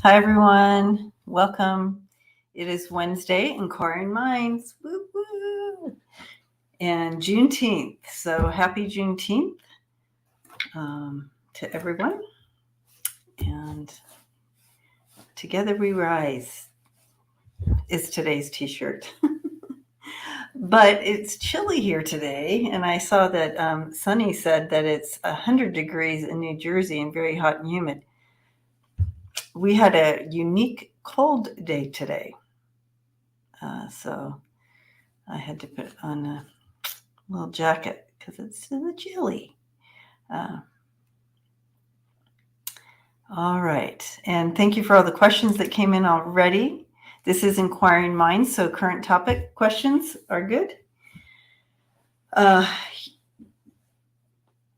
Hi, everyone. Welcome. It is Wednesday, Inquiring Minds. Woo woo. And Juneteenth. So happy Juneteenth to everyone. And Together We Rise is today's t-shirt. But it's chilly here today. And I saw that Sunny said that it's 100 degrees in New Jersey and very hot and humid. We had a unique cold day today. So I had to put on a little jacket because it's chilly. All right. And thank you for all the questions that came in already. This is Inquiring Minds, so current topic questions are good.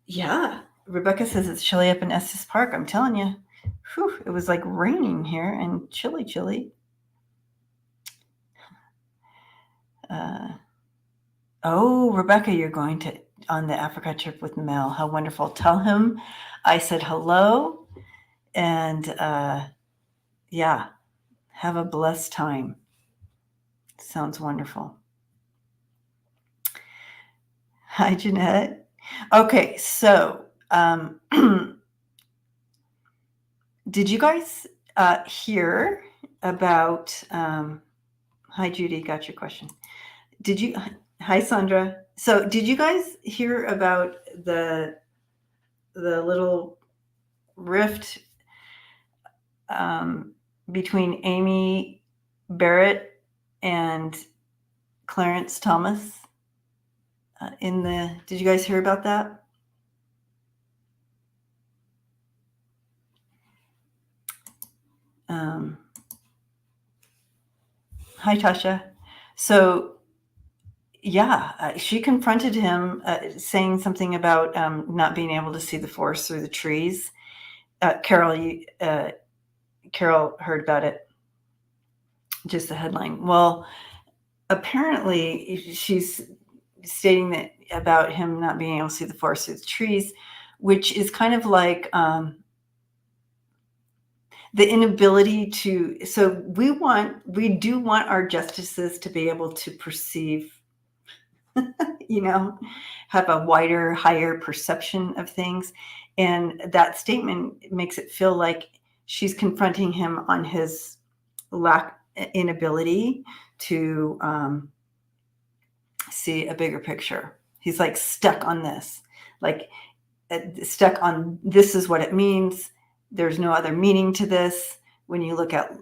Yeah, Rebecca says it's chilly up in Estes Park. I'm telling you, it was like raining here and chilly. Oh, Rebecca, you're going on the Africa trip with Mel. How wonderful. Tell him I said hello and yeah, have a blessed time. Sounds wonderful. Hi, Jeanette. Okay, so did you guys hear about hi, Judy, got your question. Hi, Sandra. So did you guys hear about the little rift between Amy Barrett and Clarence Thomas? Did you guys hear about that? Hi, Tasha. So, yeah, she confronted him saying something about not being able to see the forest through the trees. Carol heard about it. Just the headline. Well, apparently she's stating that about him not being able to see the forest through the trees, which is kind of like the inability to. So we do want our justices to be able to perceive, have a wider, higher perception of things. And that statement makes it feel like she's confronting him on his inability to see a bigger picture. He's like stuck on this, stuck on this is what it means. There's no other meaning to this. When you look at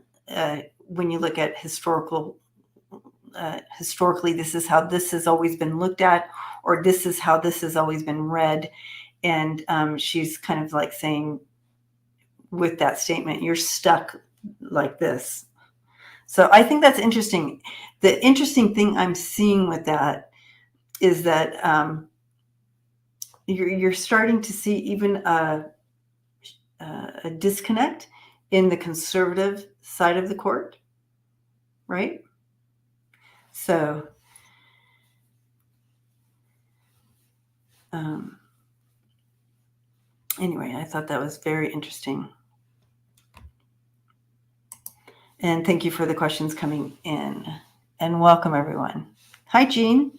historically, this is how this has always been looked at, or this is how this has always been read. And she's kind of like saying with that statement, you're stuck like this. So I think that's interesting. The interesting thing I'm seeing with that is that you're starting to see even a disconnect in the conservative side of the court, right? So anyway, I thought that was very interesting. And thank you for the questions coming in. And welcome, everyone. Hi, Jean.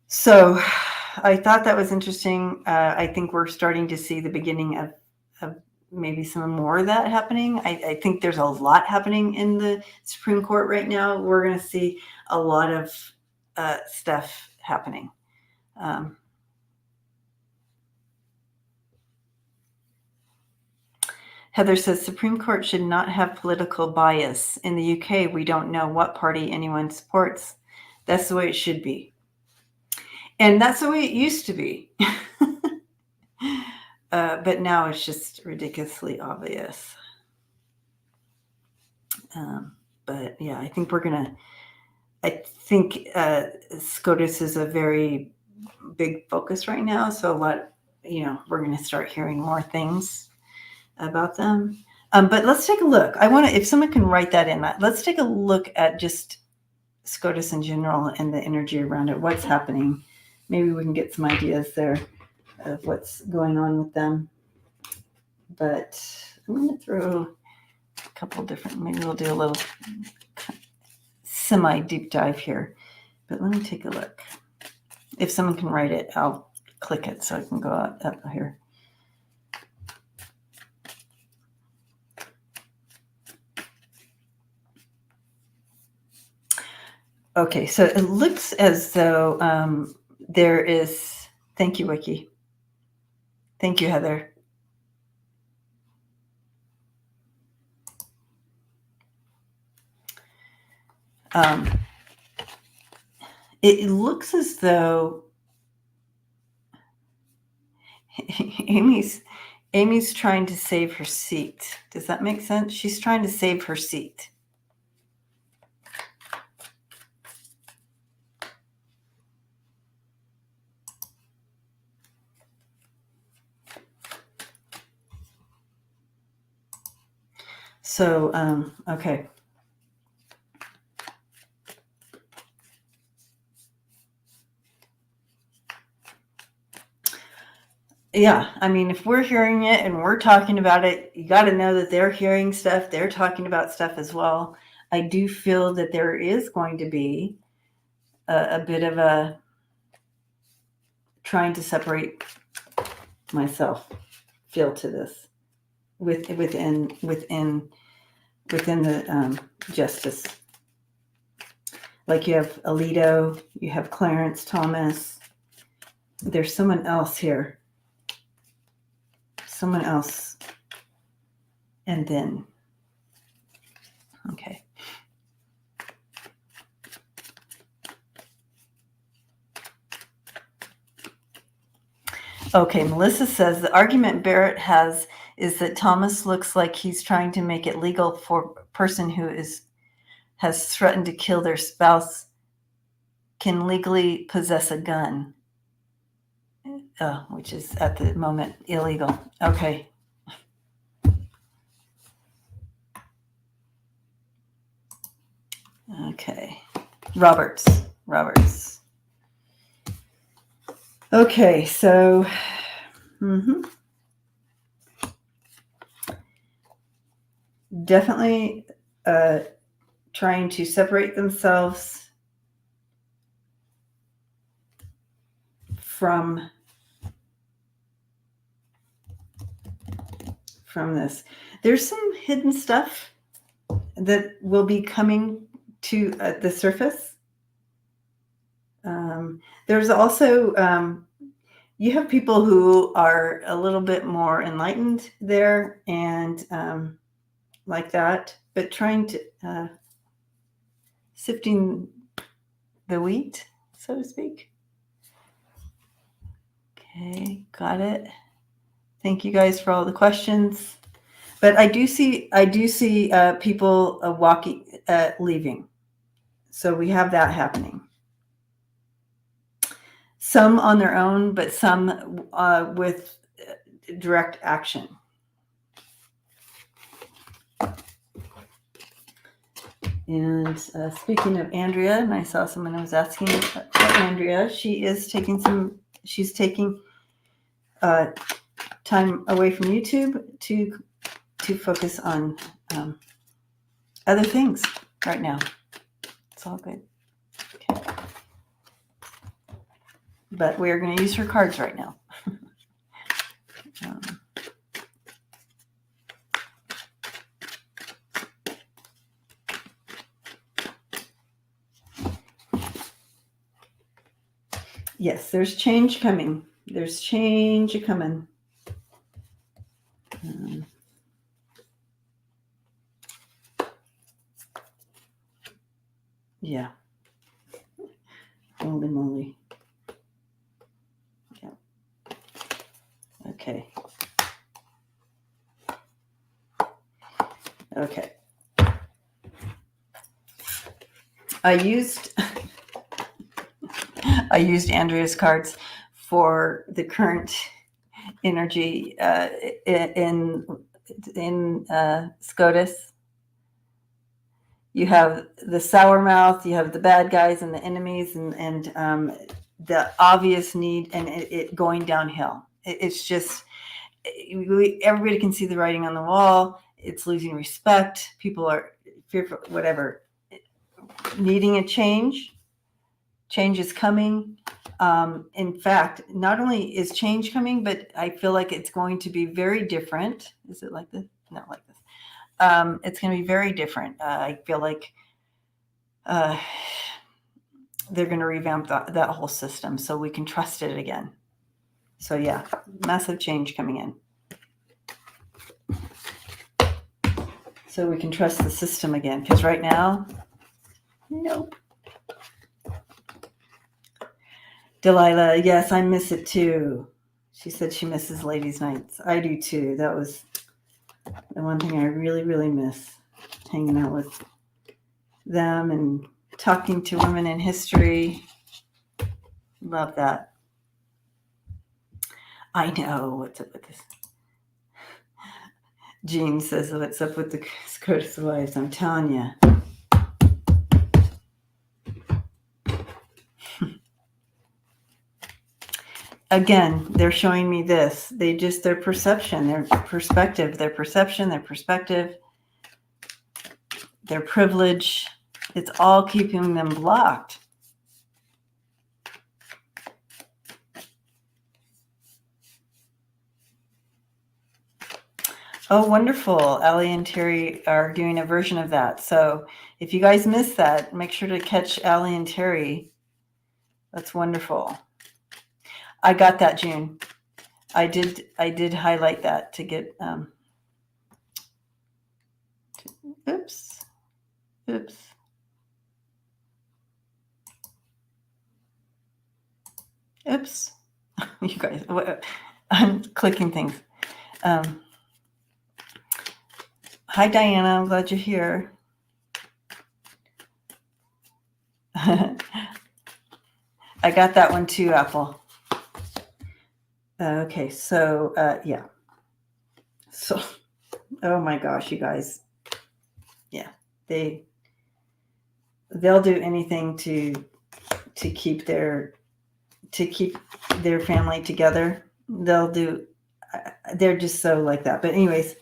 So I thought that was interesting. I think we're starting to see the beginning of maybe some more of that happening. I think there's a lot happening in the Supreme Court right now. We're going to see a lot of stuff happening. Heather says Supreme Court should not have political bias. In the UK, we don't know what party anyone supports. That's the way it should be. And that's the way it used to be. But now it's just ridiculously obvious. But yeah, I think Scotus is a very big focus right now. So we're going to start hearing more things about them. But let's take a look. if someone can write that in, let's take a look at just Scotus in general and the energy around it. What's happening? Maybe we can get some ideas there of what's going on with them. but I'm going to throw a couple different, maybe we'll do a little semi-deep dive here. But let me take a look. If someone can write it, I'll click it so I can go up here. Okay, so it looks as though there is, thank you, Wiki. Thank you, Heather. It looks as though Amy's trying to save her seat. Does that make sense? She's trying to save her seat. So, okay. Yeah, I mean, if we're hearing it and we're talking about it, you got to know that they're hearing stuff. They're talking about stuff as well. I do feel that there is going to be a bit of a trying to separate myself feel to this within the justice. Like you have Alito, you have Clarence Thomas. There's someone else here. Someone else. And then, okay. Okay, Melissa says the argument Barrett has is that Thomas looks like he's trying to make it legal for a person who has threatened to kill their spouse can legally possess a gun, which is at the moment illegal. Okay. Okay. Roberts. Okay, so definitely trying to separate themselves from this. There's some hidden stuff that will be coming to the surface. There's also you have people who are a little bit more enlightened there and like that, but trying to sifting the wheat, so to speak. Okay, got it. Thank you guys for all the questions. But I do see people leaving. So we have that happening. Some on their own, but some with direct action. And speaking of Andrea, and I saw someone who was asking Andrea, she's taking time away from YouTube to focus on other things right now. It's all good. Okay. But we're going to use her cards right now. Yes, there's change coming. There's change coming. Yeah. Holy moly. Yeah. Okay. Okay. I used Andrea's cards for the current energy in Scotus. You have the sour mouth, you have the bad guys and the enemies, and the obvious need, and it going downhill. It's just everybody can see the writing on the wall. It's losing respect. People are fearful, whatever, needing a change. Change is coming. In fact, not only is change coming, but I feel like it's going to be very different. Is it like this? Not like this. It's going to be very different. I feel like they're going to revamp that whole system so we can trust it again. So yeah, massive change coming in. So we can trust the system again, because right now, nope. Delilah, yes, I miss it too. She said she misses ladies' nights. I do too. That was the one thing I really, really miss, hanging out with them and talking to women in history. Love that. I know. What's up with this? Jean says, what's up with the Scotus wives? I'm telling you. Again, they're showing me this. Their perception, their perspective, their perception, their perspective, their privilege. It's all keeping them blocked. Oh, wonderful. Allie and Terry are doing a version of that. So if you guys missed that, make sure to catch Allie and Terry. That's wonderful. I got that, June. I did highlight that to get oops. You guys, I'm clicking things. Hi, Diana. I'm glad you're here. I got that one too, Apple. Okay, so yeah. So, oh my gosh, you guys. Yeah, they'll do anything to keep their family together. They're just so like that. But anyways,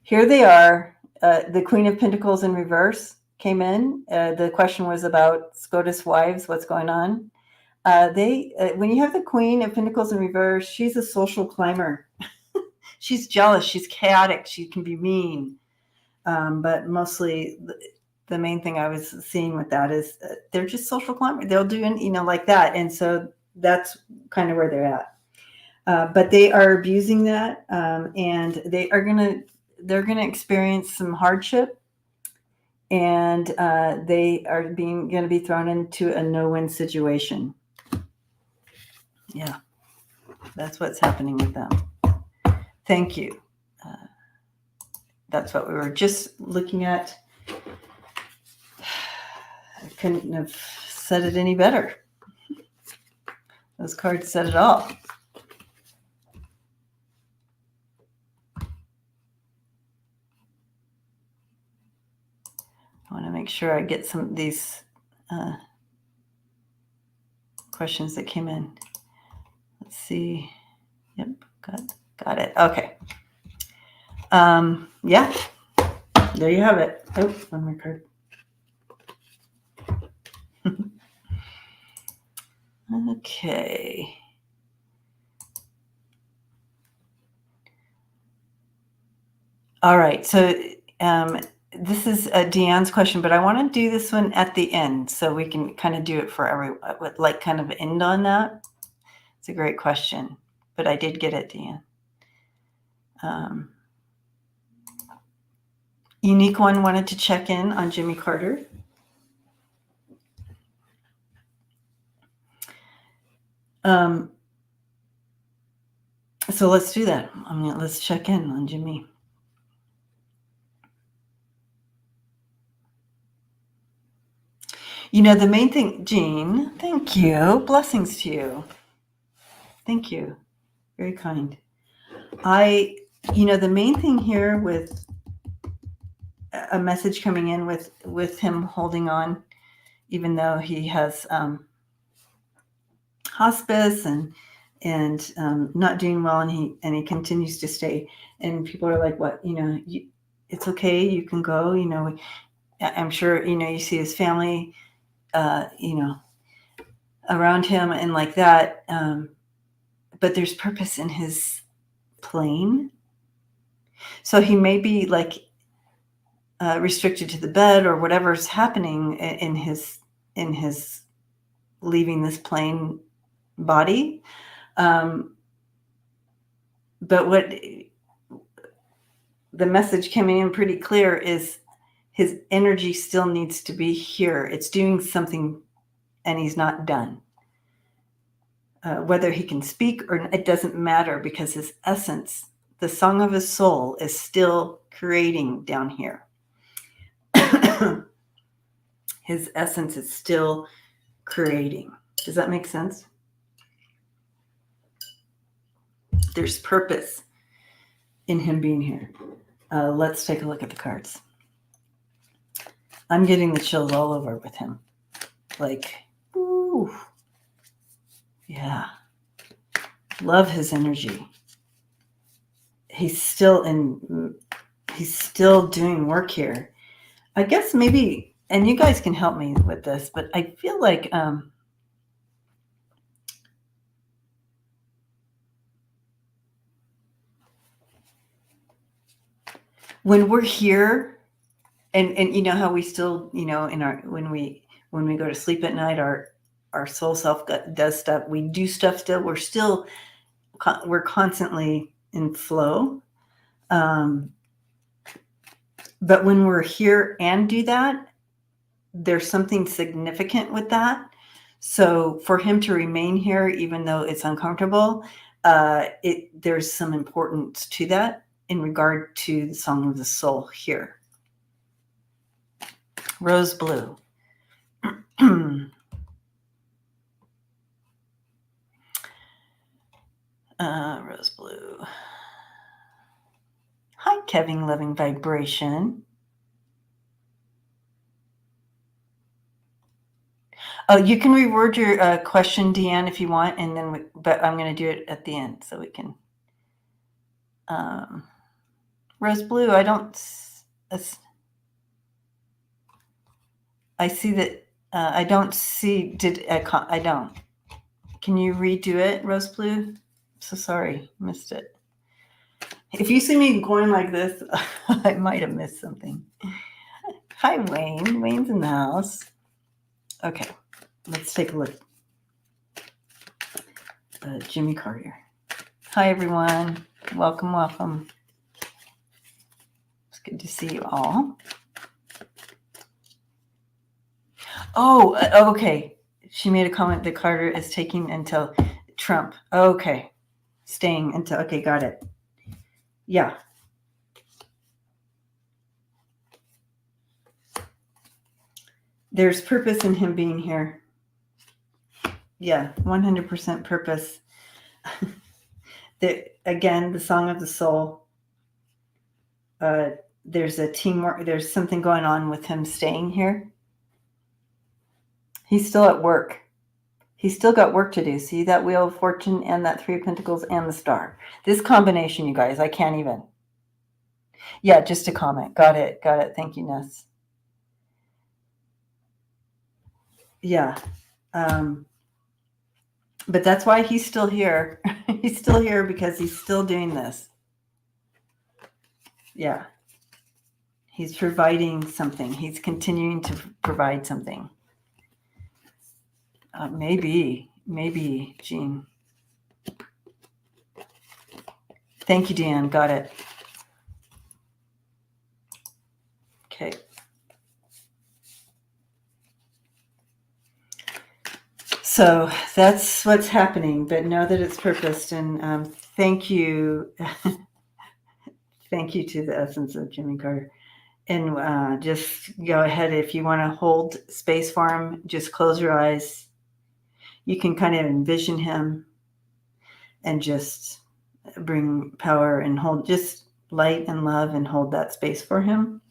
here they are. The Queen of Pentacles in reverse came in. The question was about Scotus wives. What's going on? When you have the Queen of Pentacles in reverse, she's a social climber. She's jealous. She's chaotic. She can be mean. But mostly the main thing I was seeing with that is they're just social climbers. They'll do, like that. And so that's kind of where they're at. But they are abusing that. And they're going to experience some hardship. And they are going to be thrown into a no-win situation. Yeah, that's what's happening with them. Thank you. That's what we were just looking at. I couldn't have said it any better. Those cards said it all. I want to make sure I get some of these questions that came in. Let's see. Yep, got it. Okay. Yeah, there you have it. Oh, one more card. Okay. All right. So this is Deanne's question, but I want to do this one at the end so we can kind of do it for everyone, like kind of end on that. It's a great question, but I did get it, Deanne. Unique One wanted to check in on Jimmy Carter. So let's do that. Let's check in on Jimmy. The main thing, Jean, thank you. Blessings to you. Thank you. Very kind. The main thing here with a message coming in with him holding on, even though he has hospice and and not doing well, and he continues to stay. And people are like, "What? It's okay. You can go." I'm sure you see his family, around him and like that. But there's purpose in his plane. So he may be like restricted to the bed or whatever's happening in his leaving this plane body. But what the message coming in pretty clear is his energy still needs to be here. It's doing something, and he's not done. Whether he can speak or it doesn't matter, because his essence, the song of his soul, is still creating down here. His essence is still creating. Does that make sense? There's purpose in him being here. Let's take a look at the cards. I'm getting the chills all over with him. Like, ooh. Yeah. Love his energy. He's still doing work here. I guess maybe, and you guys can help me with this, but I feel like when we're here, and you know how we still, in our when we go to sleep at night, our soul self does stuff. We do stuff still. We're constantly in flow. But when we're here and do that, there's something significant with that. So for him to remain here, even though it's uncomfortable, there's some importance to that in regard to the song of the soul here. Rose blue. Rose blue. Hi, Kevin, loving vibration. Oh, you can reword your question, Deanne, if you want, and then but I'm going to do it at the end so we can. Rose blue. I see that. I don't see. I don't. Can you redo it, Rose blue? So sorry, missed it. If you see me going like this, I might have missed something. Hi, Wayne. Wayne's in the house. Okay, let's take a look. Jimmy Carter. Hi, everyone. Welcome, welcome. It's good to see you all. Oh, okay. She made a comment that Carter is taking until Trump. Okay. Staying until, okay, got it. Yeah. There's purpose in him being here. Yeah, 100% purpose. Again, the song of the soul. There's a teamwork. There's something going on with him staying here. He's still at work. He's still got work to do. See that Wheel of Fortune and that Three of Pentacles and the Star. This combination, you guys, I can't even. Yeah, just a comment. Got it. Thank you, Ness. Yeah. But that's why he's still here. He's still here because he's still doing this. Yeah. He's providing something. He's continuing to provide something. Maybe, Jean. Thank you, Dan. Got it. Okay. So that's what's happening, but know that it's purposed. And thank you. Thank you to the essence of Jimmy Carter. And just go ahead. If you want to hold space for him, just close your eyes. You can kind of envision him and just bring power and hold just light and love and hold that space for him.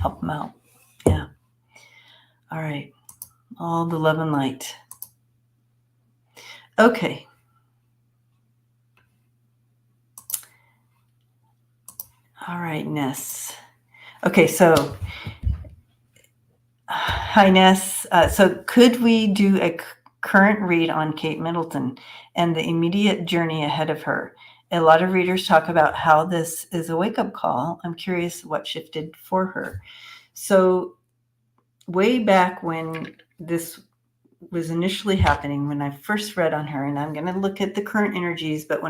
Help him out. Yeah. All right. All the love and light. Okay. All right, Ness. Okay, so hi, Ness. So could we do a current read on Kate Middleton and the immediate journey ahead of her? A lot of readers talk about how this is a wake-up call. I'm curious what shifted for her. So way back when this was initially happening, when I first read on her, and I'm going to look at the current energies, but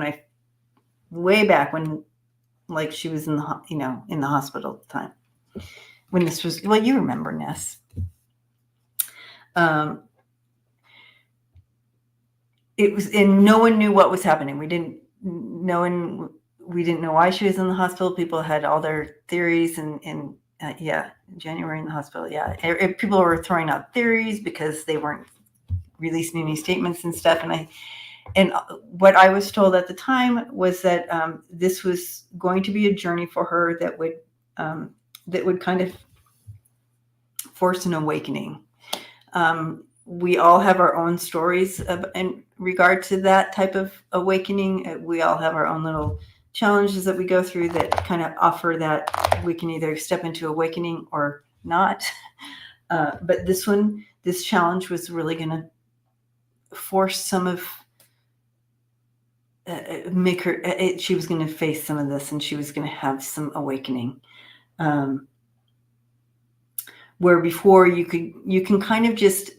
way back when, like, she was in the hospital at the time, when this was, well, you remember, Ness. It was, and no one knew what was happening. We didn't know why she was in the hospital. People had all their theories, and January in the hospital. Yeah, people were throwing out theories because they weren't releasing any statements and stuff. And what I was told at the time was that this was going to be a journey for her that would kind of force an awakening. We all have our own stories in regard to that type of awakening. We all have our own little challenges that we go through that kind of offer that we can either step into awakening or not. But this challenge was really going to force some of, make her, she was going to face some of this, and she was going to have some awakening. Where before you can kind of just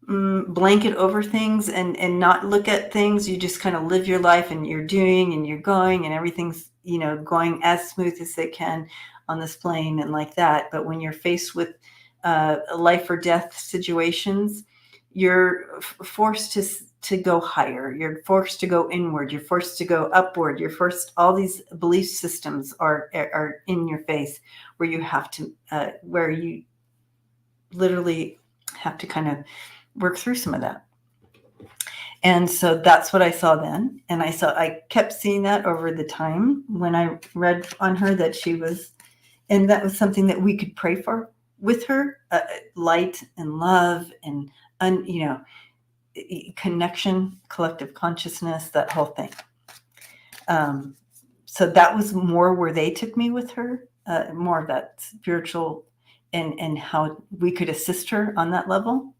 blanket over things and not look at things. You just kind of live your life, and you're doing and you're going, and everything's, going as smooth as they can on this plane and like that. But when you're faced with life or death situations, you're forced to go higher. You're forced to go inward. You're forced to go upward. You're forced. All these belief systems are in your face, where you have to, where you literally have to kind of work through some of that. And so that's what I saw then. And I kept seeing that over the time when I read on her that she was, and that was something that we could pray for with her, light and love and connection, collective consciousness, that whole thing. So that was more where they took me with her, more of that spiritual and how we could assist her on that level,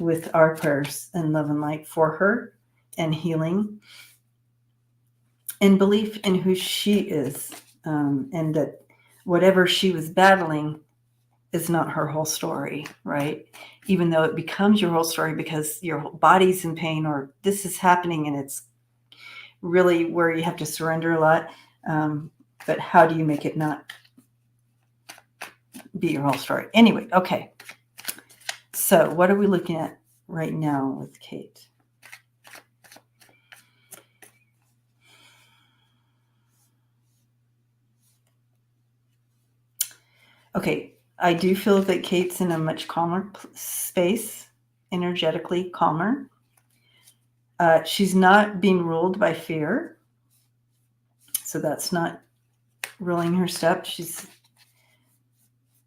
with our prayers and love and light for her, and healing and belief in who she is, and that whatever she was battling is not her whole story, right? Even though it becomes your whole story because your body's in pain, or this is happening, and it's really where you have to surrender a lot. But how do you make it not be your whole story? Anyway, okay. So what are we looking at right now with Kate? Okay, I do feel that Kate's in a much calmer space, energetically calmer. She's not being ruled by fear, so that's not ruling her step. She's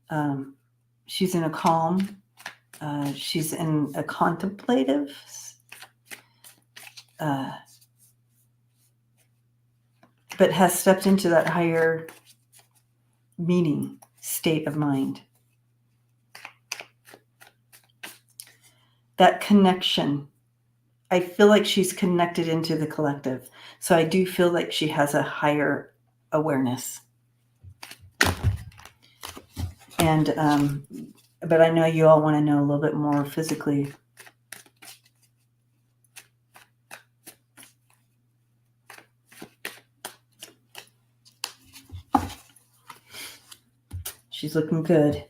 in a calm. She's in a contemplative, but has stepped into that higher meaning state of mind. That connection, I feel like she's connected into the collective. So I do feel like she has a higher awareness. And, but I know you all want to know a little bit more physically. She's looking good.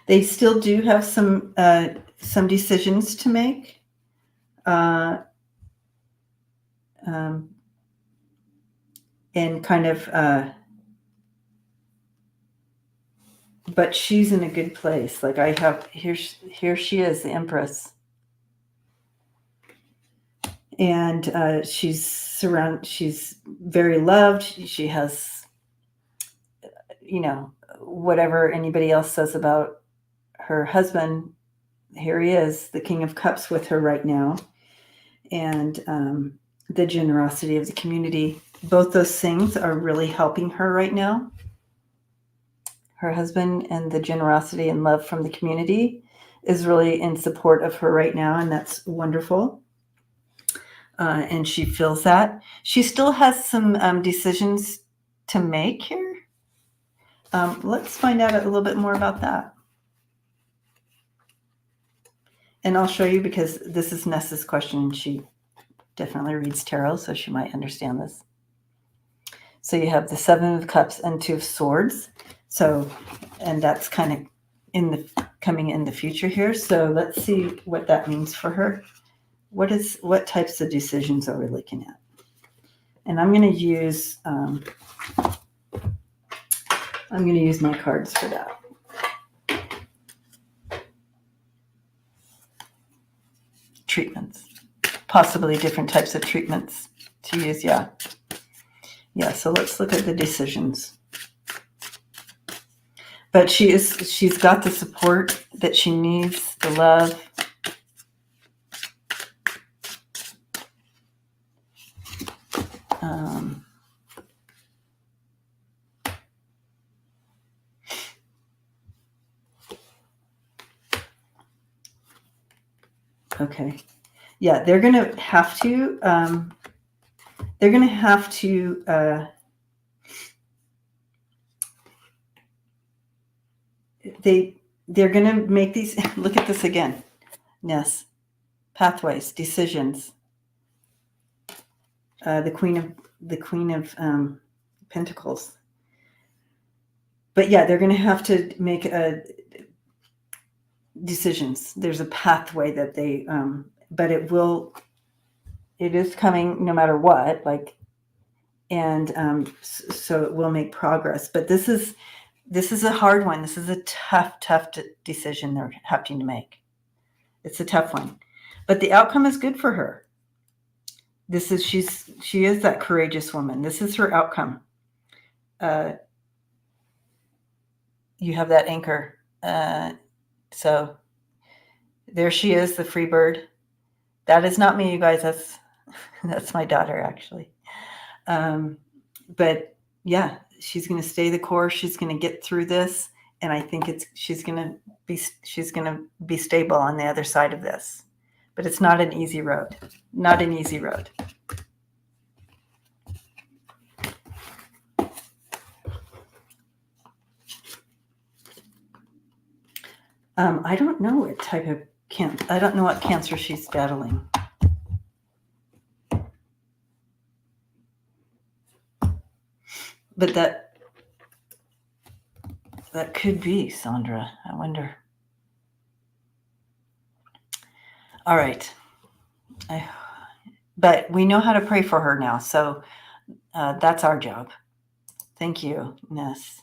They still do have some decisions to make. And kind of, but she's in a good place. Like here she is, the Empress. And she's very loved. She has, whatever anybody else says about her husband, here he is, the King of Cups with her right now. And the generosity of the community. Both those things are really helping her right now. Her husband and the generosity and love from the community is really in support of her right now, and that's wonderful. And she feels that. She still has some decisions to make here. Let's find out a little bit more about that. And I'll show you, because this is Nessa's question, and she definitely reads tarot, so she might understand this. So you have the 7 of Cups and 2 of Swords. So, and that's kind of coming in the future here. So let's see what that means for her. What types of decisions are we looking at? And I'm going to use my cards for that. Treatments, possibly different types of treatments to use. Yeah. So let's look at the decisions. But she's got the support that she needs, the love. Okay. Yeah, they're going to have to, they're going to make these, look at this again. Yes. Pathways, decisions. The Queen of Pentacles. But yeah, they're going to have to make decisions. There's a pathway that they, but it is coming no matter what, and so it will make progress. But this is a hard one. This is a tough decision they're having to make. It's a tough one, but the outcome is good for her. She is that courageous woman. This is her outcome. You have that anchor. So there she is, the Freebird. That is not me, you guys. That's my daughter, actually. But yeah, she's going to stay the course. She's going to get through this, and I think she's going to be stable on the other side of this. But it's not an easy road. Not an easy road. I don't know what type of cancer. I don't know what cancer she's battling. But that could be, Sandra. I wonder. All right. But we know how to pray for her now, so that's our job. Thank you, Ness.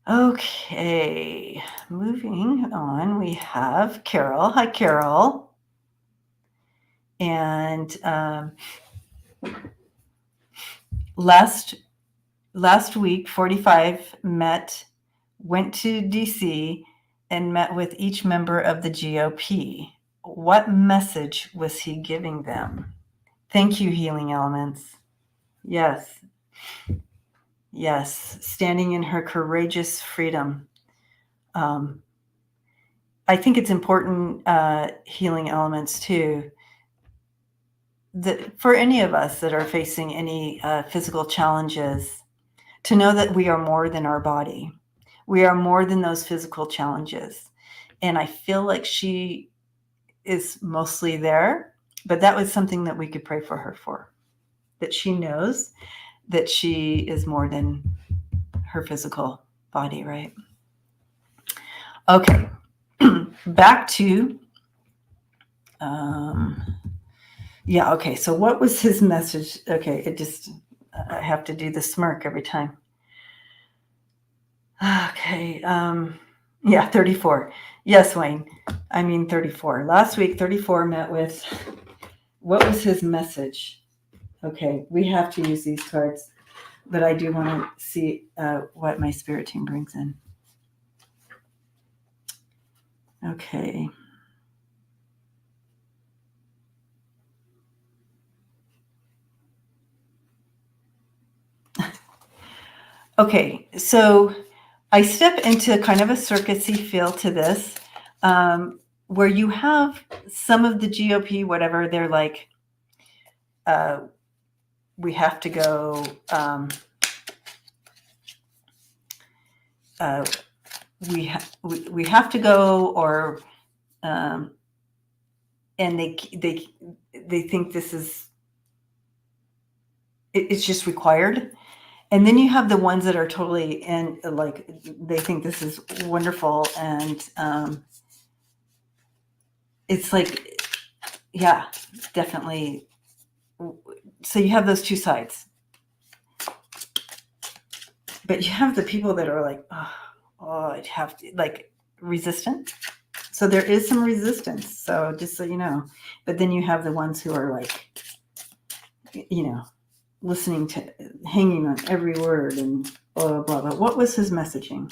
Okay, moving on, we have Carol. Hi, Carol. And last week, 45 went to DC and met with each member of the GOP. What message was he giving them? Thank you, Healing Elements. Yes. Yes, standing in her courageous freedom. I think it's important, Healing Elements, too, that for any of us that are facing any physical challenges, to know that we are more than our body. We are more than those physical challenges. And I feel like she is mostly there, but that was something that we could pray for her for, that she knows that she is more than her physical body, right? Okay, back to, okay, so what was his message? Okay, I have to do the smirk every time. Okay, 34. Yes, Wayne. I mean 34. Last week, 34 met with, what was his message? Okay, we have to use these cards, but I do want to see what my spirit team brings in. Okay. Okay, so I step into kind of a circusy feel to this, where you have some of the GOP, whatever, they're like, we have to go, we have to go, or and they think this is, it's just required. And then you have the ones that are totally, and like, they think this is wonderful, and it's like, yeah, definitely. So you have those two sides, but you have the people that are like, oh, I'd have to, like, resistant. So there is some resistance. So just so you know, but then you have the ones who are like, listening to, hanging on every word, and blah, blah, blah. What was his messaging?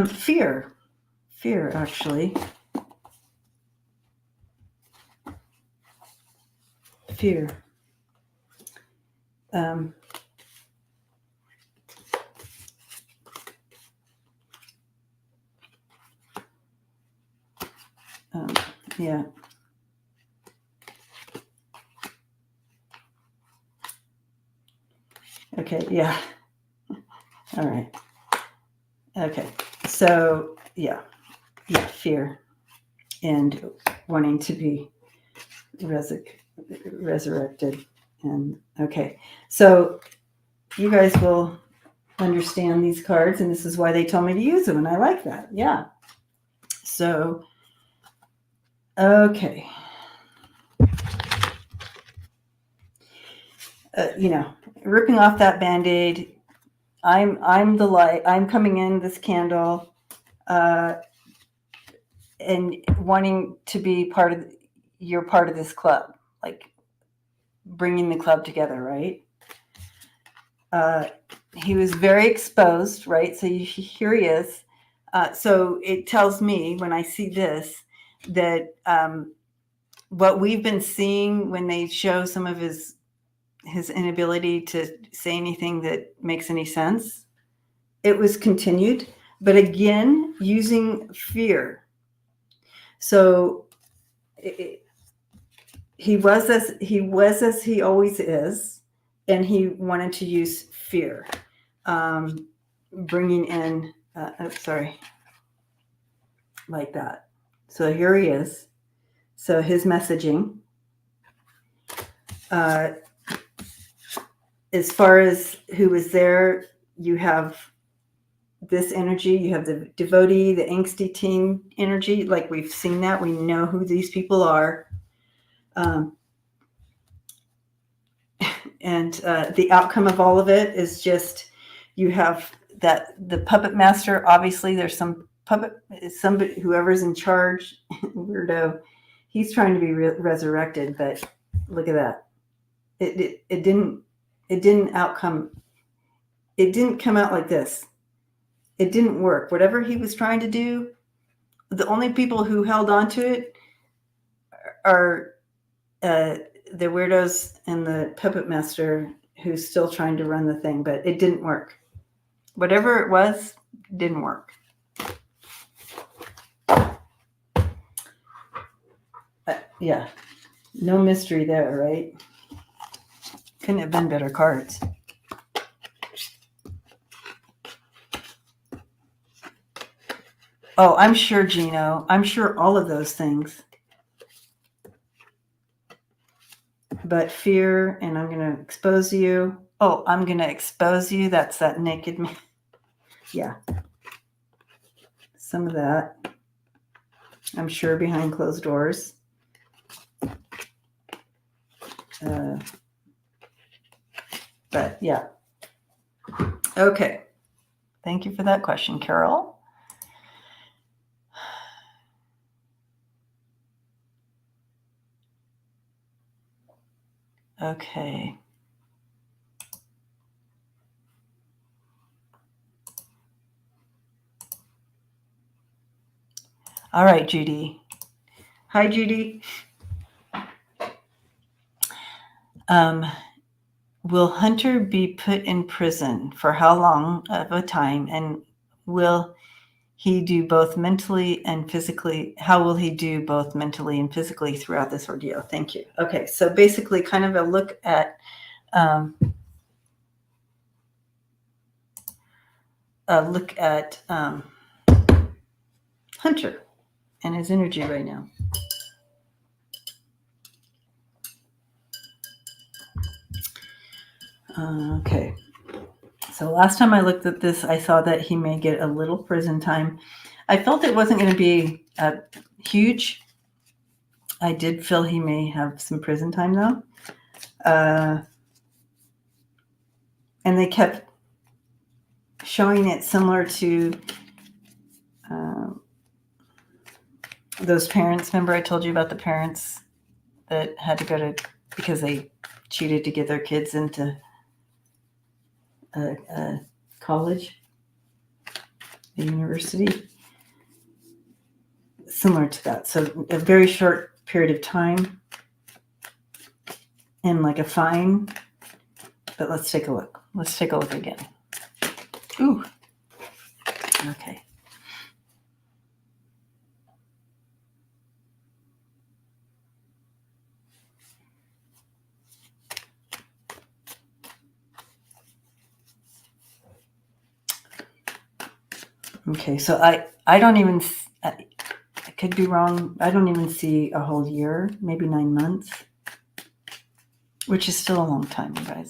Fear, actually. Fear. Yeah. Okay. Yeah. All right. Okay. So yeah, fear and wanting to be resurrected. And okay, so you guys will understand these cards, and this is why they told me to use them, and I like that. Yeah. So okay. Ripping off that Band-Aid. I'm the light. I'm coming in this candle, and wanting to be you're part of this club, like bringing the club together, right? He was very exposed, right? So here he is. So it tells me when I see this that what we've been seeing when they show some of his inability to say anything that makes any sense, it was continued, but again, using fear. So he was as he always is, and he wanted to use fear, bringing in, like that. So here he is. So his messaging, as far as who was there, you have this energy, you have the devotee, the angsty teen energy. Like, we've seen that. We know who these people are. And the outcome of all of it is just, you have the puppet master. Obviously, there's somebody, whoever's in charge, weirdo, he's trying to be resurrected, but look at that. It didn't come out like this. It didn't work. Whatever he was trying to do, the only people who held on to it are the weirdos and the puppet master, who's still trying to run the thing, but it didn't work. Whatever it was, didn't work. Yeah, no mystery there, right? Couldn't have been better cards. Oh, I'm sure, Gino. I'm sure all of those things. But fear, and I'm going to expose you. Oh, I'm going to expose you. That's that naked man. Yeah. Some of that, I'm sure, behind closed doors. But yeah. Okay. Thank you for that question, Carol. Okay. All right, Judy. Hi, Judy. Will Hunter be put in prison? For how long of a time? And will he do both mentally and physically? How will he do both mentally and physically throughout this ordeal? Thank you. Okay, so basically kind of a look at Hunter and his energy right now. Okay. So last time I looked at this, I saw that he may get a little prison time. I felt it wasn't going to be huge. I did feel he may have some prison time, though. And they kept showing it similar to those parents. Remember I told you about the parents that had to go to, because they cheated to get their kids into college, a university. Similar to that. So a very short period of time and like a fine. But let's take a look. Let's take a look again. Ooh. Okay. Okay, so I don't even, I could be wrong. I don't even see a whole year, maybe 9 months, which is still a long time, you guys.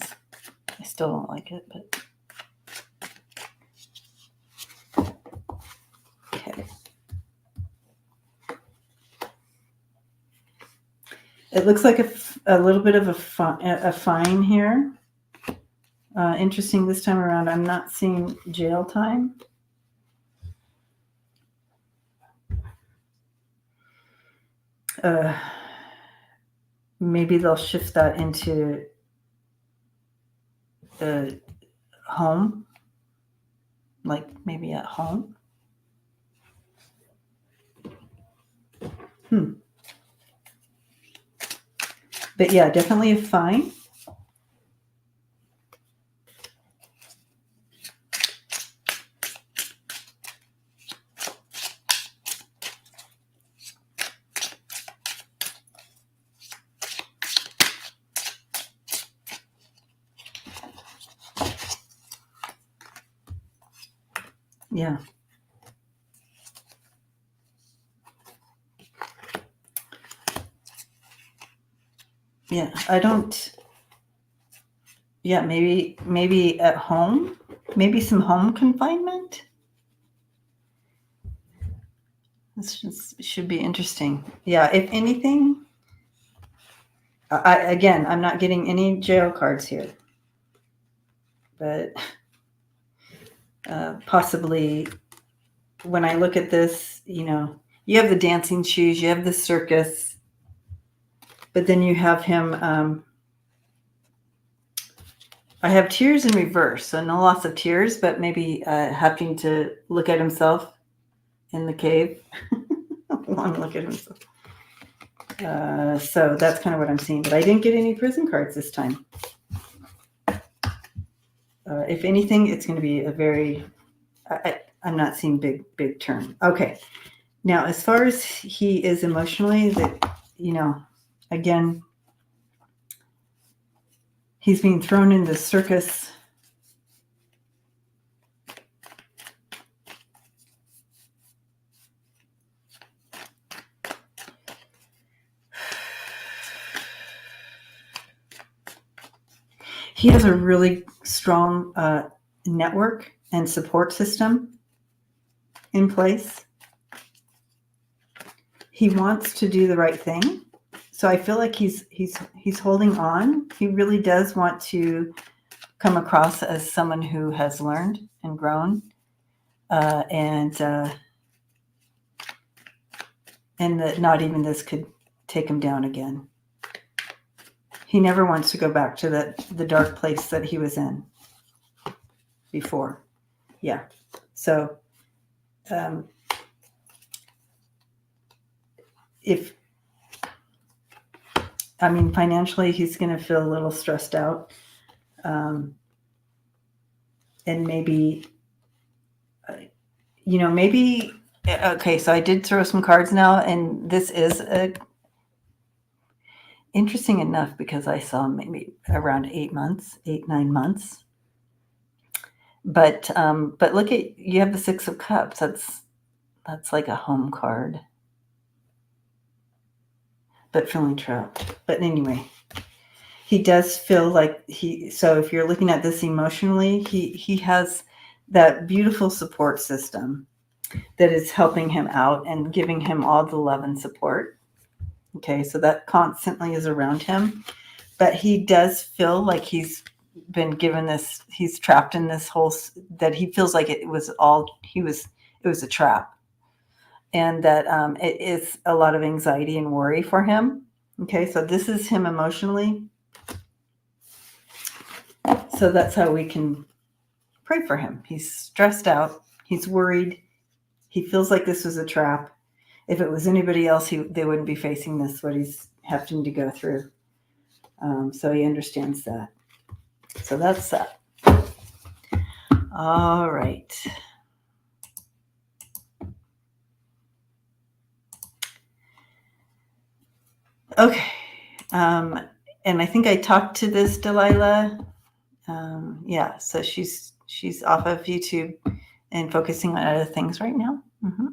I still don't like it, but okay. It looks like a little bit of a fine here. Interesting this time around. I'm not seeing jail time. Maybe they'll shift that into the home, like maybe at home. But yeah, definitely a fine. Yeah. Yeah, I don't. Yeah, maybe at home, maybe some home confinement. This should be interesting. Yeah, if anything, I'm not getting any jail cards here, but possibly when I look at this, you have the dancing shoes, you have the circus, but then you have him. I have tears in reverse, so no loss of tears, but maybe having to look at himself in the cave. Long look at himself. So that's kind of what I'm seeing, but I didn't get any prison cards this time. If anything, it's going to be a very, I'm not seeing big turn. Okay. Now, as far as he is emotionally, again, he's being thrown in the circus. He has a really strong network and support system in place. He wants to do the right thing. So I feel like he's holding on. He really does want to come across as someone who has learned and grown, and that not even this could take him down again. He never wants to go back to the dark place that he was in before. Yeah. So financially, he's going to feel a little stressed out. And maybe, okay, so I did throw some cards now, and this is interesting enough because I saw maybe around 9 months. But look at, you have the Six of Cups. That's like a home card. But feeling trapped. But anyway, he does feel like so if you're looking at this emotionally, he has that beautiful support system that is helping him out and giving him all the love and support. Okay, so that constantly is around him. But he does feel like he's been given this, he's trapped in this whole, that he feels like it was a trap. And that it is a lot of anxiety and worry for him. Okay, so this is him emotionally. So that's how we can pray for him. He's stressed out. He's worried. He feels like this was a trap. If it was anybody else, they wouldn't be facing this, what he's having to go through. So he understands that. So that's that. All right. Okay. And I think I talked to this Delilah. Yeah, so she's off of YouTube and focusing on other things right now. Mm-hmm.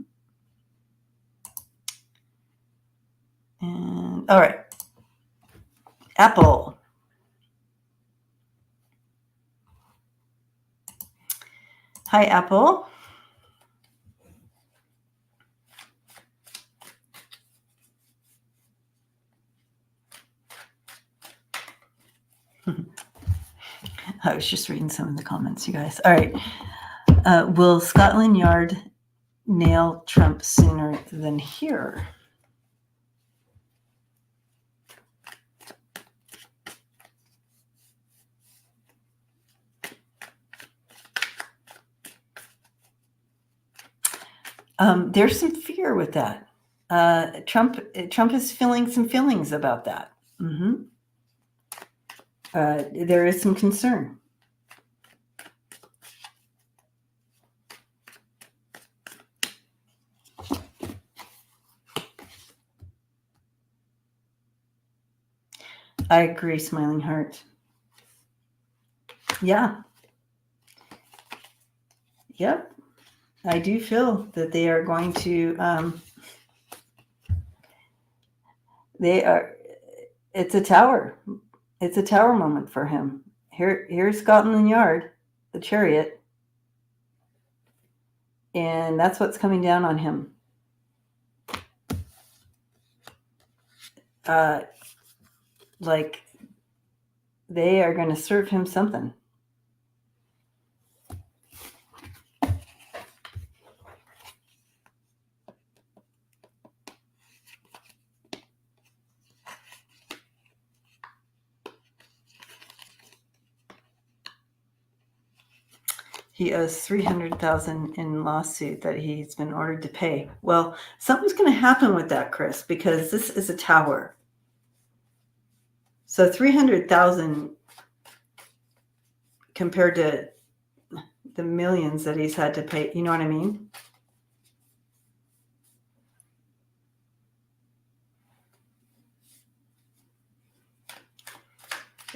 And all right. Apple. Hi, Apple. I was just reading some of the comments, you guys. All right. Will Scotland Yard nail Trump sooner than here? There's some fear with that. Trump is feeling some feelings about that. Mm-hmm. There is some concern. I agree, Smiling Heart. Yeah. Yep. I do feel that they are going to, it's a tower. It's a tower moment for him. Here's Scotland Yard, the Chariot. And that's what's coming down on him. Like they are going to serve him something. He owes $300,000 in lawsuit that he's been ordered to pay. Well, something's going to happen with that, Chris, because this is a tower. So $300,000 compared to the millions that he's had to pay, you know what I mean?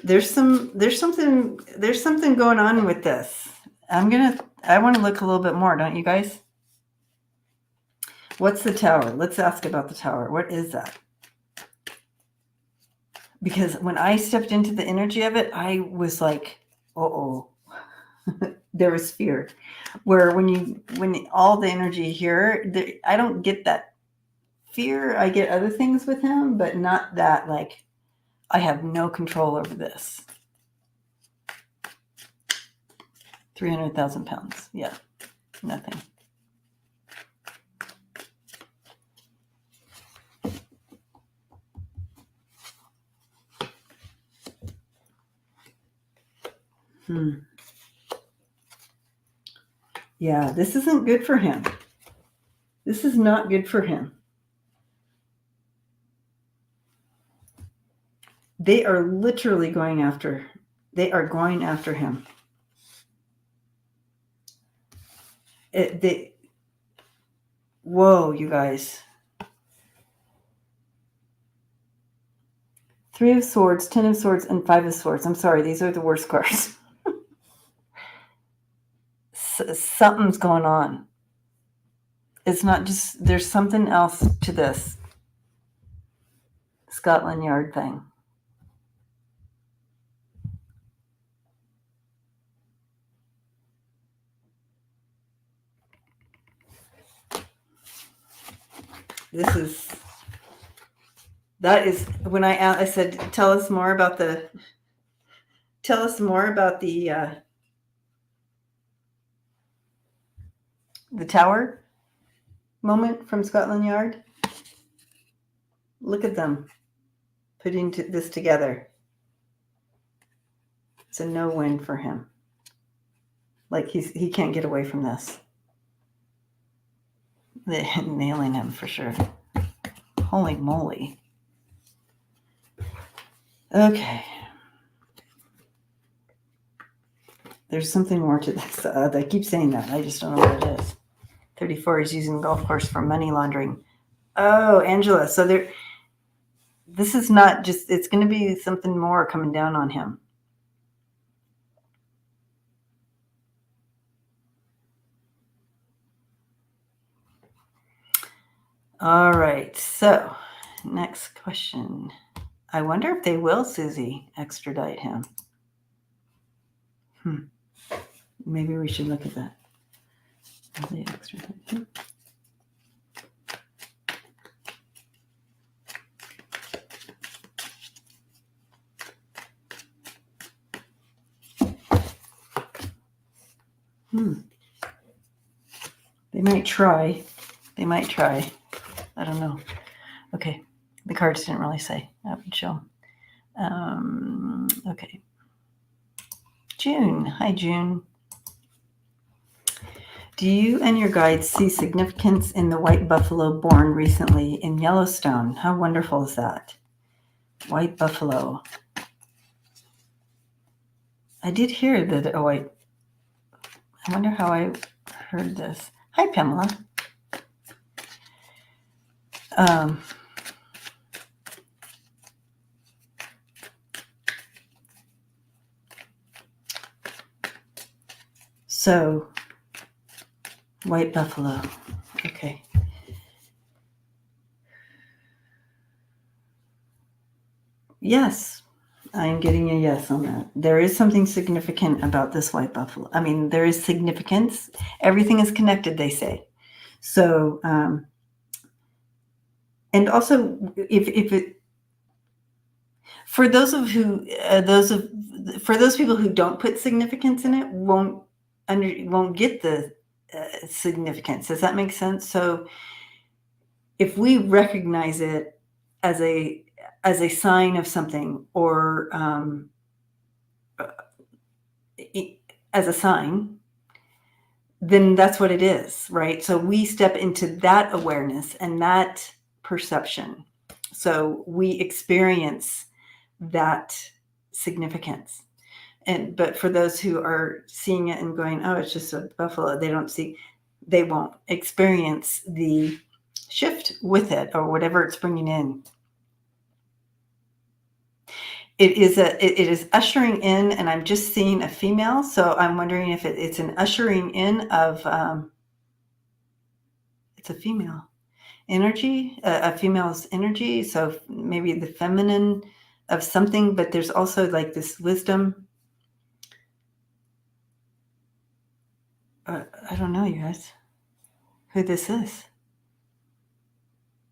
There's something going on with this. I want to look a little bit more, don't you guys? What's the tower? Let's ask about the tower. What is that? Because when I stepped into the energy of it, I was like, uh-oh. There was fear. Where when all the energy here, I don't get that fear. I get other things with him, but not that, like, I have no control over this. 300,000 pounds. Yeah, nothing. Yeah, this isn't good for him. This is not good for him. They are literally going after him. Whoa, you guys. 3 of Swords, 10 of Swords, and 5 of Swords. I'm sorry, these are the worst cards. Something's going on. It's not just, there's something else to this Scotland Yard thing. That is when I said, tell us more about the tower moment from Scotland Yard. Look at them putting this together. It's a no win for him. Like he can't get away from this. They're nailing him for sure. Holy moly. Okay. There's something more to this. They keep saying that. I just don't know what it is. 34 is using the golf course for money laundering. Oh, Angela. So this is not just, it's going to be something more coming down on him. All right. So next question. I wonder if they will, Susie, extradite him. Maybe we should look at that. Will they extradite him? They might try. I don't know. Okay. The cards didn't really say. I would show. Okay. June. Hi, June. Do you and your guides see significance in the white buffalo born recently in Yellowstone? How wonderful is that? White buffalo. I did hear that. Oh, I wonder how I heard this. Hi, Pamela. So, white buffalo. Okay. Yes, I'm getting a yes on that. There is something significant about this white buffalo. I mean, there is significance. Everything is connected, they say. So, and also, if it, for those people who don't put significance in it, won't get the significance. Does that make sense? So, if we recognize it as a sign of something, or as a sign, then that's what it is, right? So we step into that awareness and that perception. So we experience that significance. But for those who are seeing it and going, oh, it's just a buffalo, they won't experience the shift with it or whatever it's bringing in. It is ushering in, and I'm just seeing a female, so I'm wondering if it's an ushering in of it's a female energy, a female's energy. So maybe the feminine of something, but there's also like this wisdom. I don't know, you guys, who this is,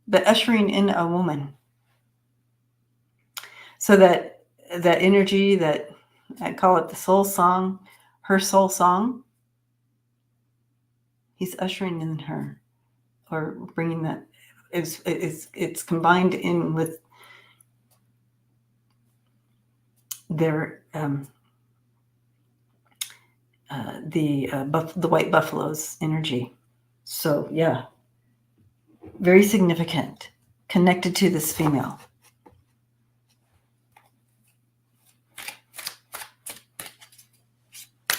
but ushering in a woman. So that energy, that I call it the soul song, her soul song. He's ushering in her, or bringing that. It's combined in with their the white buffalo's energy. So yeah, very significant, connected to this female.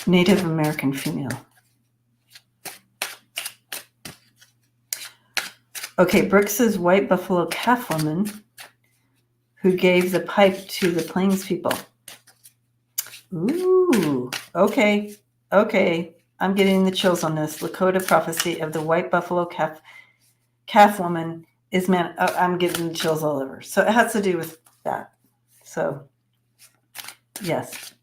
Native American female. Okay, Brooks's white buffalo calf woman who gave the pipe to the plains people. Ooh, okay. I'm getting the chills on this. Lakota prophecy of the white buffalo calf woman is man. Oh, I'm getting the chills all over. So it has to do with that. So yes.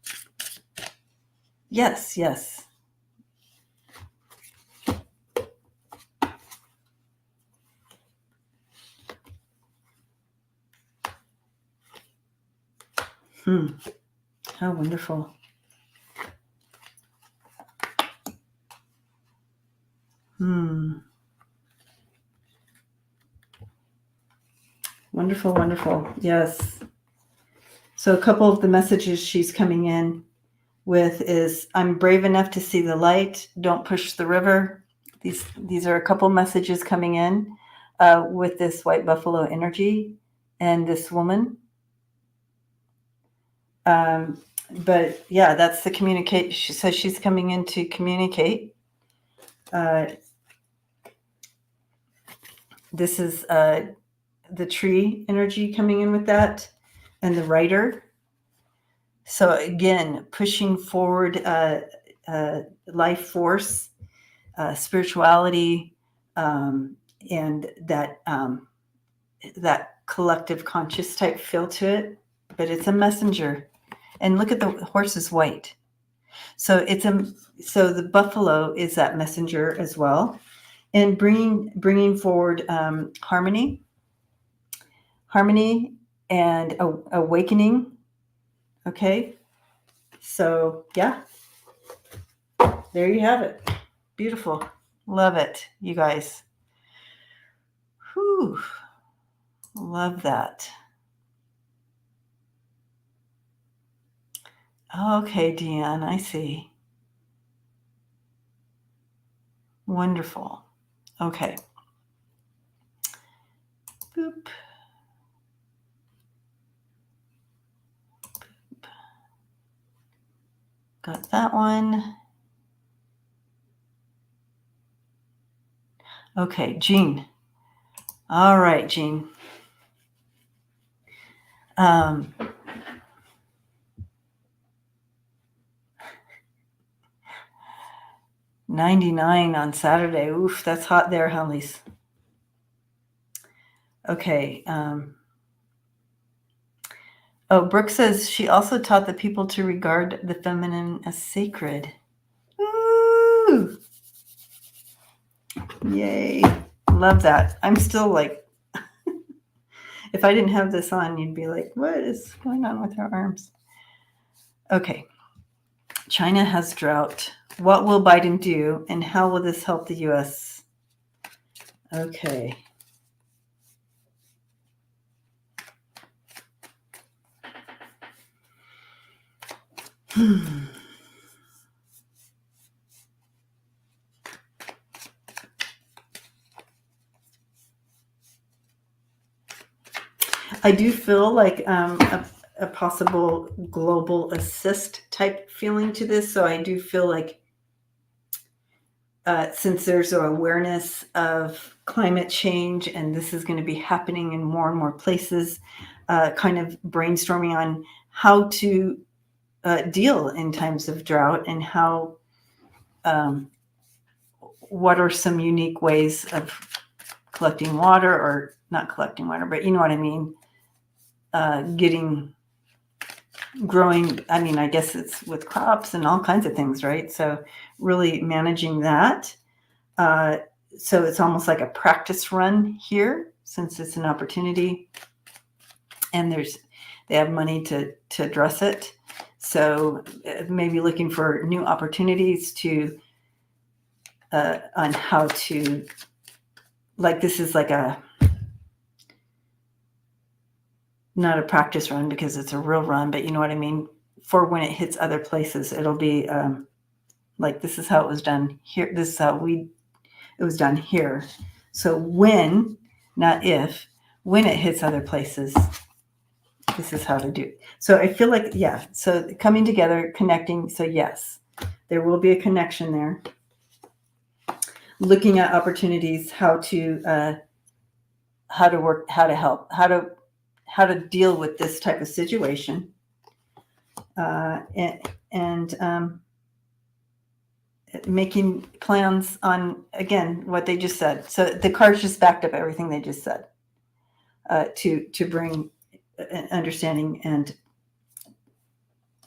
How wonderful. Wonderful. Yes. So a couple of the messages she's coming in with is, I'm brave enough to see the light. Don't push the river. These are a couple messages coming in with this white buffalo energy and this woman. But yeah, that's the communicate. She says she's coming in to communicate. This is the tree energy coming in with that, and the writer. So again, pushing forward life force, spirituality, and that collective conscious type feel to it. But it's a messenger. And look at the horse is white. So so the buffalo is that messenger as well, and bringing forward harmony and awakening. Okay, so yeah, there you have it. Beautiful, love it, you guys. Whew, love that. Okay, Deanne, I see. Wonderful. Okay. Boop. Got that one. Okay, Jean. All right, Jean. 99 on Saturday. Oof, that's hot there, huh, Lise? Okay. Brooke says she also taught the people to regard the feminine as sacred. Ooh! Yay. Love that. I'm still like, if I didn't have this on, you'd be like, what is going on with her arms? Okay. China has drought. What will Biden do, and how will this help the U.S.? Okay. I do feel like a possible global assist type feeling to this. So I do feel like since there's an awareness of climate change and this is going to be happening in more and more places, kind of brainstorming on how to deal in times of drought and how, what are some unique ways of collecting water, or not collecting water, but you know what I mean? Growing, I mean, I guess it's with crops and all kinds of things, right? So really managing that. So it's almost like a practice run here, since it's an opportunity and they have money to address it. So maybe looking for new opportunities to on how to, like, this is like a, not a practice run because it's a real run, but you know what I mean? For when it hits other places, it'll be like, this is how it was done here. This is how it was done here. So when, not if, when it hits other places, this is how to do it. So I feel like, yeah, so coming together, connecting. So yes, there will be a connection there. Looking at opportunities, how to work, how to help, how to deal with this type of situation, and making plans on, again, what they just said. So the cards just backed up everything they just said, to bring an understanding and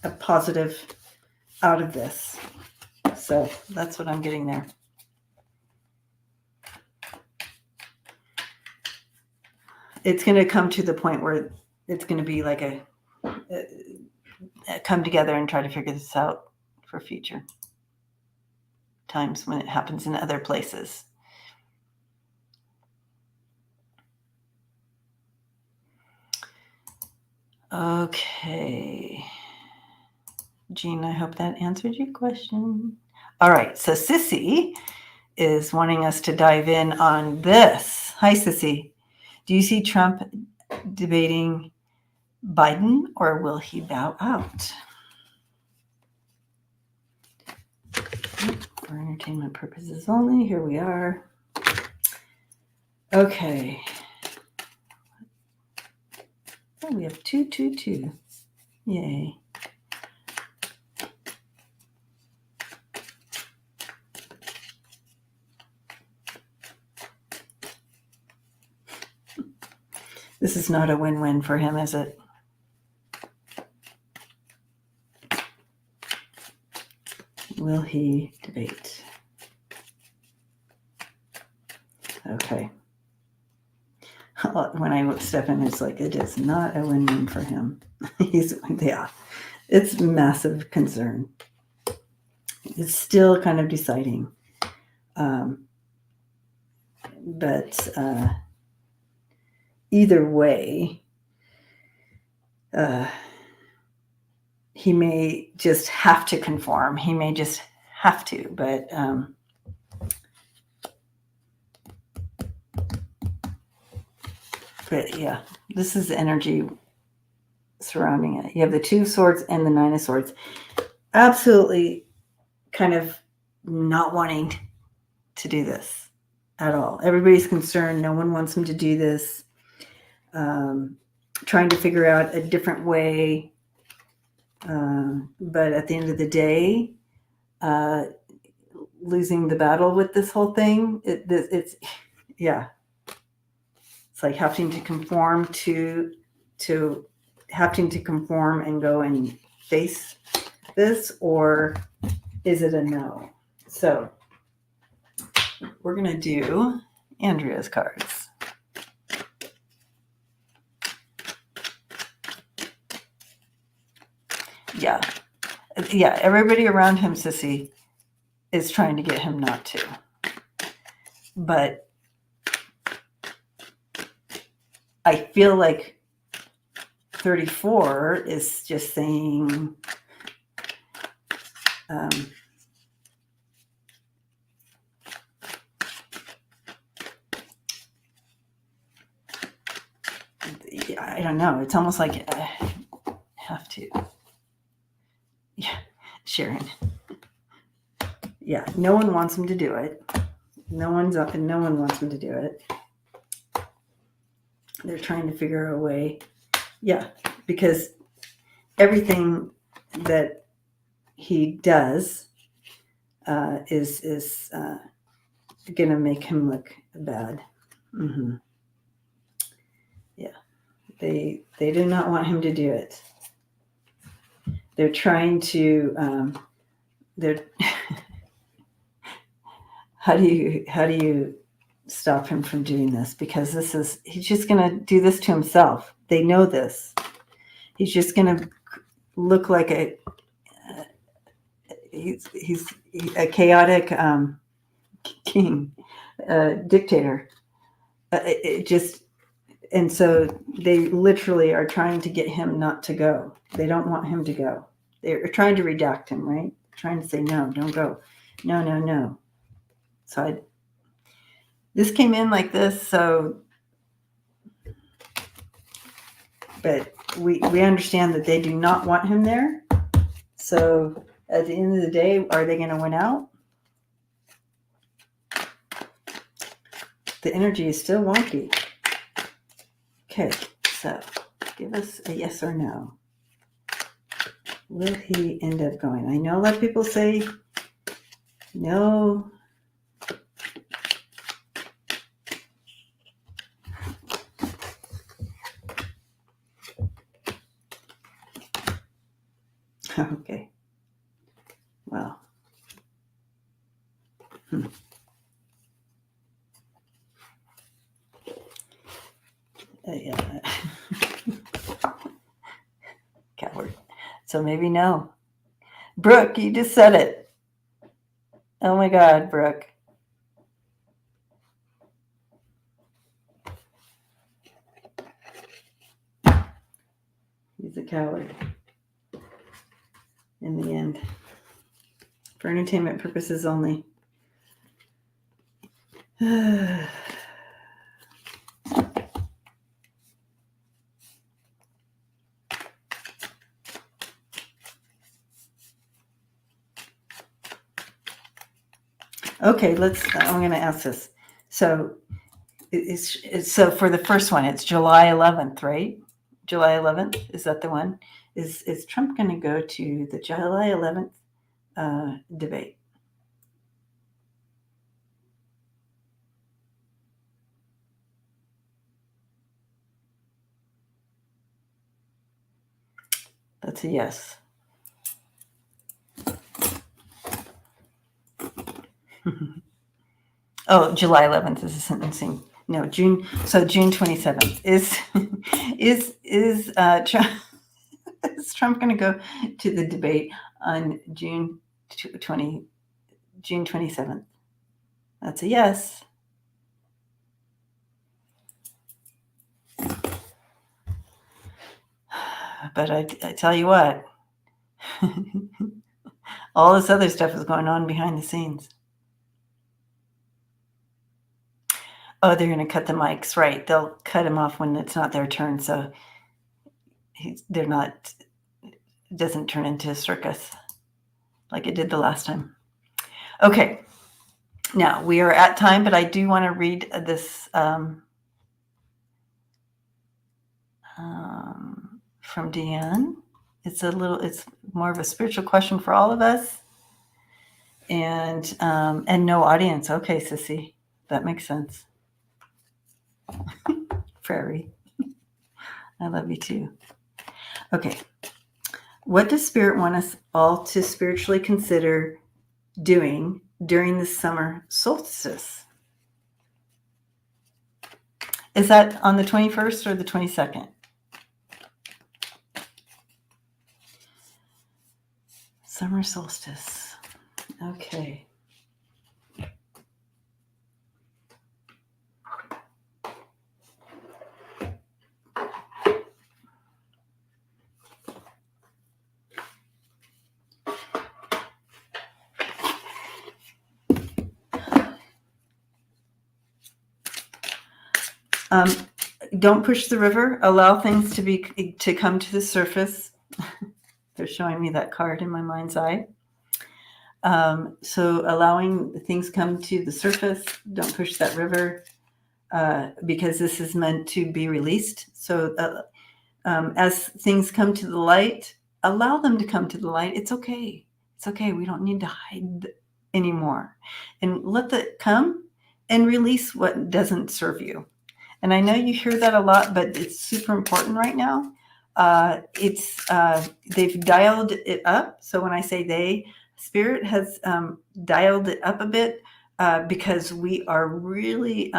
a positive out of this. So that's what I'm getting there. It's going to come to the point where it's going to be like a come together and try to figure this out for future times when it happens in other places. Okay. Jean, I hope that answered your question. All right. So Sissy is wanting us to dive in on this. Hi, Sissy. Do you see Trump debating Biden, or will he bow out? For entertainment purposes only. Here we are. Okay. Oh, we have 222. Yay. This is not a win-win for him, is it? Will he debate? Okay. When I step in, it's like, it is not a win-win for him. Yeah, it's massive concern. It's still kind of deciding. But either way, he may just have to conform. He may just have to, but yeah, this is the energy surrounding it. You have the 2 of Swords and the 9 of Swords. Absolutely kind of not wanting to do this at all. Everybody's concerned. No one wants him to do this. Trying to figure out a different way. But at the end of the day, losing the battle with this whole thing, it's yeah. It's like having to conform to having to conform and go and face this, or is it a no? So we're going to do Andrea's cards. Yeah. Yeah. Everybody around him, Sissy, is trying to get him not to. But I feel like 34 is just saying, I don't know. It's almost like I have to. Yeah, Sharon. Yeah, no one wants him to do it. No one wants him to do it. They're trying to figure a way. Yeah, because everything that he does is going to make him look bad. Mm-hmm. Yeah, they do not want him to do it. They're trying to. They're. How do you stop him from doing this? Because he's just going to do this to himself. They know this. He's just going to look like he's a chaotic king, dictator. It just, and so they literally are trying to get him not to go. They don't want him to go. They're trying to redact him, right? Trying to say, no, don't go. No, no, no. So this came in like this. So, but we understand that they do not want him there. So at the end of the day, are they going to win out? The energy is still wonky. Okay, so give us a yes or no. Will he end up going? I know a lot of people say no. Okay. Well. Yeah. Coward. So maybe no. Brooke, you just said it. Oh my God, Brooke. He's a coward. In the end. For entertainment purposes only. Okay, I'm going to ask this. So, so for the first one, it's July 11th, right? July 11th, is that the one? Is Trump going to go to the July 11th debate? That's a yes. Oh, July 11th is the sentencing. No, June. So June 27th is Trump. Is Trump going to go to the debate on June 27th? That's a yes. But I tell you what, all this other stuff is going on behind the scenes. Oh, they're going to cut the mics, right? They'll cut him off when it's not their turn, so it doesn't turn into a circus like it did the last time. Okay, now we are at time, but I do want to read this from Deanne. It's more of a spiritual question for all of us, and no audience. Okay, Sissy, that makes sense. Prairie, I love you too. Okay, what does Spirit want us all to spiritually consider doing during the summer solstice? Is that on the 21st or the 22nd? Summer solstice. Okay. Don't push the river. Allow things to come to the surface. They're showing me that card in my mind's eye. So allowing things come to the surface. Don't push that river because this is meant to be released. So as things come to the light, allow them to come to the light. It's okay. It's okay. We don't need to hide anymore. And let that come and release what doesn't serve you. And I know you hear that a lot, but it's super important right now. They've dialed it up. So when I say Spirit has dialed it up a bit because we are really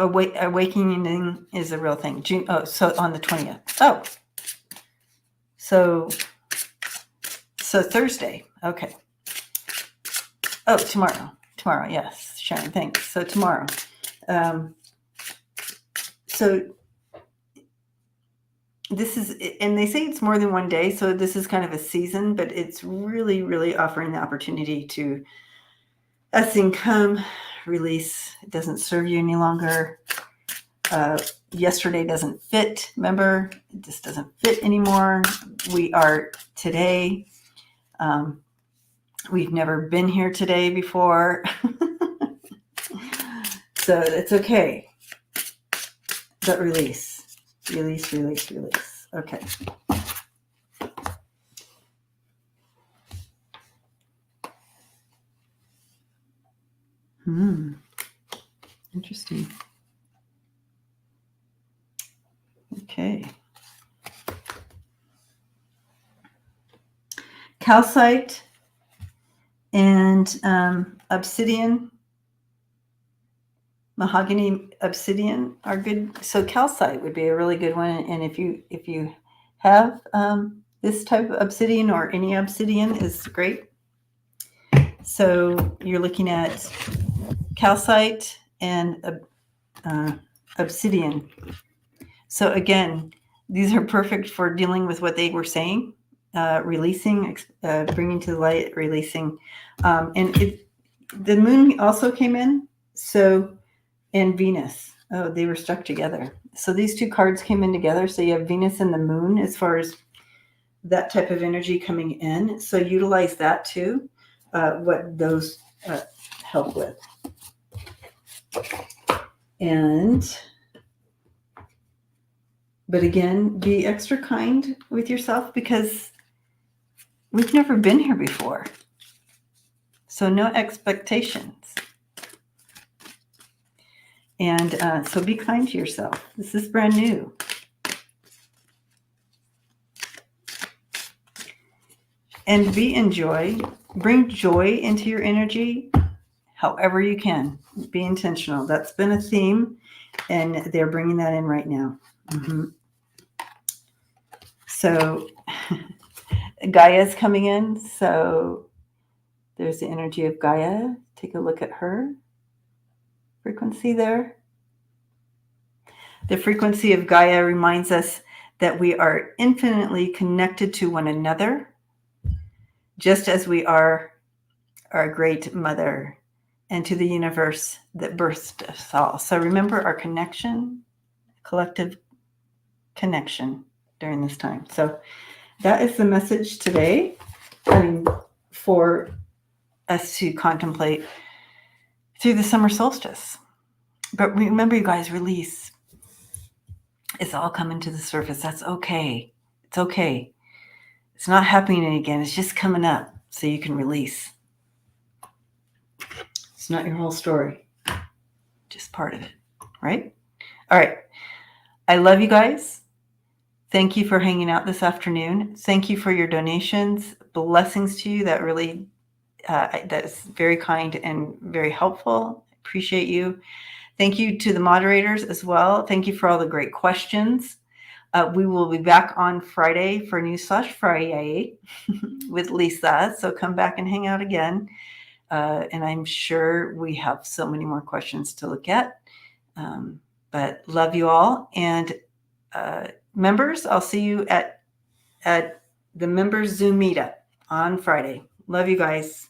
awakening is a real thing. June. Oh, so on the 20th. Oh, so Thursday. Okay. Oh, tomorrow. Tomorrow. Yes, Sharon. Thanks. So tomorrow. So this is, and they say it's more than one day. So this is kind of a season, but it's really, really offering the opportunity to, as thing come, release. It doesn't serve you any longer. Yesterday doesn't fit. Remember, it just doesn't fit anymore. We are today. We've never been here today before. So it's okay. But release. Release, release, release. Okay. Interesting. Okay. Calcite and obsidian, mahogany obsidian are good. So calcite would be a really good one. And if you have this type of obsidian or any obsidian is great. So you're looking at calcite and obsidian. So again, these are perfect for dealing with what they were saying, releasing, bringing to the light, releasing. And the moon also came in, so, and Venus. Oh, they were stuck together. So these two cards came in together. So you have Venus and the moon as far as that type of energy coming in. So utilize that too, what those help with. But again, be extra kind with yourself because we've never been here before. So no expectations. And so be kind to yourself. This is brand new. And be in joy. Bring joy into your energy however you can. Be intentional. That's been a theme, and they're bringing that in right now. So Gaia's coming in. So there's the energy of Gaia. Take a look at her frequency there. The frequency of Gaia reminds us that we are infinitely connected to one another, just as we are our great mother and to the universe that birthed us all. So remember our connection, collective connection during this time. So that is the message today, for us to contemplate through the summer solstice. But remember, you guys, release. It's all coming to the surface. That's okay. It's okay. It's not happening again. It's just coming up so you can release. It's not your whole story. Just part of it, right? All right. I love you guys. Thank you for hanging out this afternoon. Thank you for your donations. Blessings to you. That really, that is very kind and very helpful. Appreciate you. Thank you to the moderators as well. Thank you for all the great questions. We will be back on Friday for News/Friday with Lisa. So come back and hang out again. And I'm sure we have so many more questions to look at. But love you all. And members, I'll see you at the members Zoom meetup on Friday. Love you guys.